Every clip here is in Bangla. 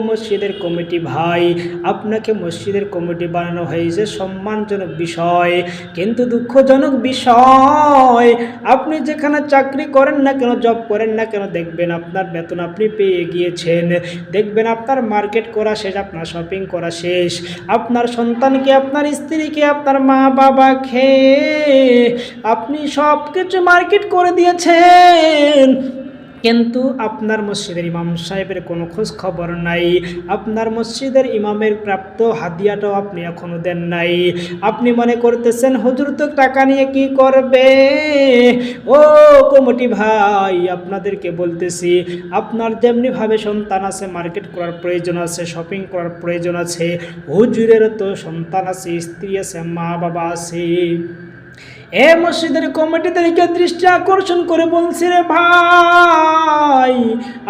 মসজিদের কমিটি ভাই, আপনাকে মসজিদের কমিটি বানানো হয়েছে সম্মানজনক বিষয়, কিন্তু দুঃখজনক বিষয় আপনি যেখানে চাকরি করেন না কেন, জব করেন না কেন, দেখবেন আপনার বেতন আপনি পেয়ে গিয়েছেন, দেখবেন আপনার মার্কেট করা শেষ, আপনার শপিং করা শেষ, আপনার সন্তানকে, আপনার স্ত্রীকে, আপনার মা বাবাকে আপনি সব কিছু মার্কেট করে দিয়েছেন, কিন্তু আপনার মসজিদের ইমাম সাহেবের কোনো খোঁজ খবর নাই, আপনার মসজিদের ইমামের প্রাপ্ত হাদিয়াটাও আপনি এখনো দেন নাই। আপনি মনে করতেছেন হুজুর তো টাকা নিয়ে কি করবে। ও কমিটি ভাই, আপনাদেরকে বলতেছি, আপনার যেমনিভাবে সন্তান আছে, মার্কেট করার প্রয়োজন আছে, শপিং করার প্রয়োজন আছে, হুজুরেরও তো সন্তান আছে, স্ত্রী আছে, মা বাবা আছে। এ মসজিদের কমিটিদেরকে দৃষ্টি আকর্ষণ করে বলছি রে ভাই,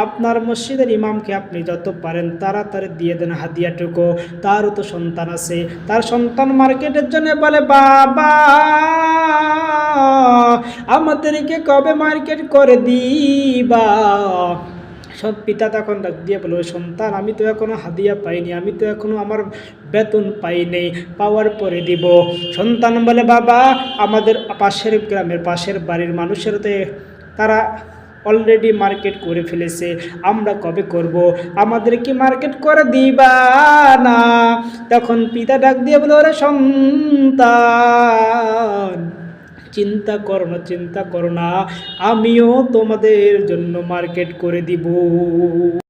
আপনার মসজিদের ইমামকে আপনি যত পারেন তাড়াতাড়ি দিয়ে দেন হাদিয়াটুকু। তারও তো সন্তান আছে, তার সন্তান মার্কেটের জন্য বলে বাবা আমাদেরকে কবে মার্কেট করে দিবা। সব পিতা তখন ডাক দিয়ে বলল, সন্তান আমি তো এখনো হাদিয়া পাইনি, আমি তো এখনো আমার বেতন পাইনি, পাওয়ার পরে দিব। সন্তান বলে বাবা আমাদের পাশের গ্রামের, পাশের বাড়ির মানুষের তো তারা অলরেডি মার্কেট করে ফেলেছে, আমরা কবে করব, আমাদের কি মার্কেট করে দিবা না। তখন পিতা ডাক দিয়ে বলে, ওরে সন্তান চিন্তা করো না, চিন্তা করো না, আমিও তোমাদের জন্য মার্কেট করে দিব।